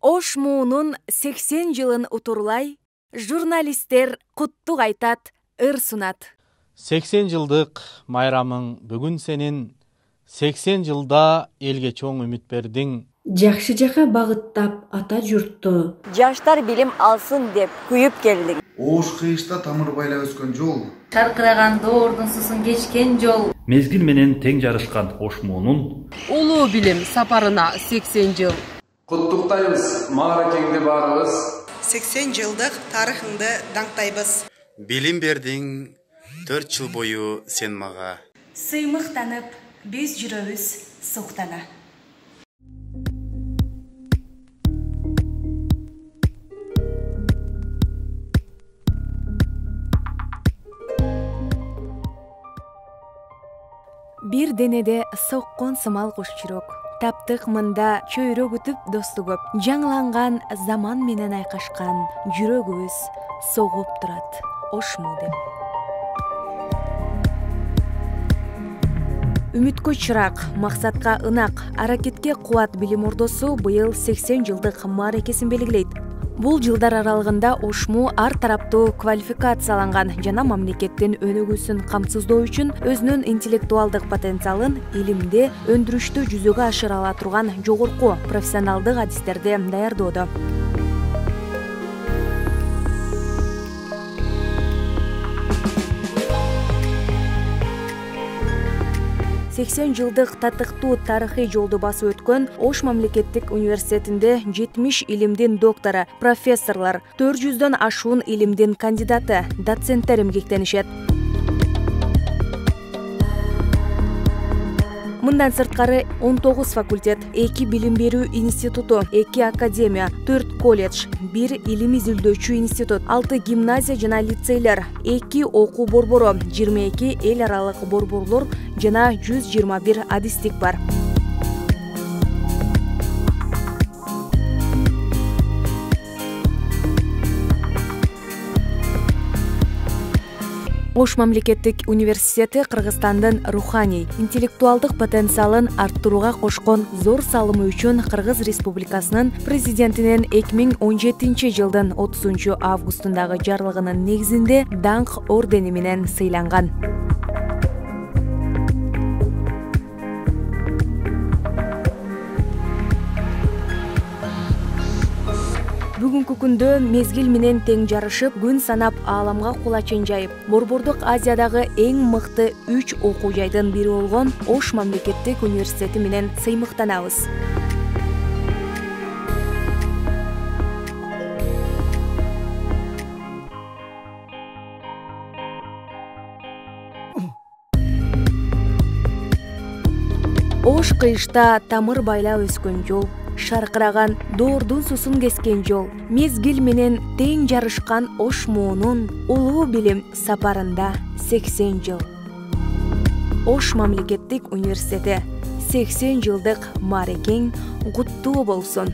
Ош муунун 80 жылын утурлай, журналисттер куттук айтат, ыр сунат. 80 жылдык майрамың бүгүн сенин, 80 жылда элге чоң үмүт бердиң. Жакшы жака багыттап ата журтту. Жаштар билим алсын деп күйүп келдиң. Ош кыйышта тамыр байлап өскөн жол. Шаркыраган доордун сусын кечкен жол. Мезгил менен тең жарышкан Ош муунун улуу билим сапарына 80 жыл. Куттуктайбыз мааракеңди баарыбыз. 80 жылдык тарыхыңды даңктайбыз. Билим бердиң 4 жыл бою сен мага. Сыймыктанып, биз жүрөбүз суктана. Бир денеде соккон сымал куш жүрөк. Таптык мында чөйрө күтүп досту көп. Жаңланган заман менен айкашкан жүрөгүбүз согуп турат. Ошму деп. Үмүткө чырак, максатка ынак, аракетке кубат билим ордосу быйыл 80 жылдык мааракесин белгилейт. Бул жылдар аралыгында Ошму ар тараптуу квалификацияланган жана мамлекеттин өнүгүүсүн камсыздоо үчүн өзүнүн интеллектуалдык потенциалын илимде өндүрүштү жүзөгө ашыра ала турган жогорку профессионалдык адистерди даярдоодо. «80 жылдык татыктуу тарыхый жолду басып өткөн Ош мамлекеттик университетинде 70 илимдин доктору, профессорлор, 400дөн ашуун илимдин кандидаты, доценттер эмгектенишет. Мындан сырткары 19 факультет, 2 билим берүү институту, 2 академия, 4 колледж, 1 илим изилдөөчү институт, 6 гимназия жана лицейлер, 2 окуу борбору, 22 эл аралык борборлор жана 121 адистик бар. Ош мамлекеттик университети Кыргызстандын руханий, интеллектуалдык потенциалын арттырууга кошкон зор салымы үчүн Кыргыз Республикасынын президентинин 2017 жылдын 30 августундагы жарлыгынын негизинде даңк ордени менен сыйланган. Бүгүнкү күндө мезгил менен тең жарышып, күн санап ааламга кулачын жайып, Борбордук Азиядагы эң мыкты 3 окуу жайдын бири болгон Ош мамлекеттик университети менен сыймыктанабыз. Ош кыйышта тамыр байлап өскөн жол, шаркыраган доордун сусын кескен жол, мезгил менен тең жарышкан Ош муунун улуу билим сапарында 80 жыл. Ош мамлекеттик университети 80 жылдык мааракең куттуу болсун.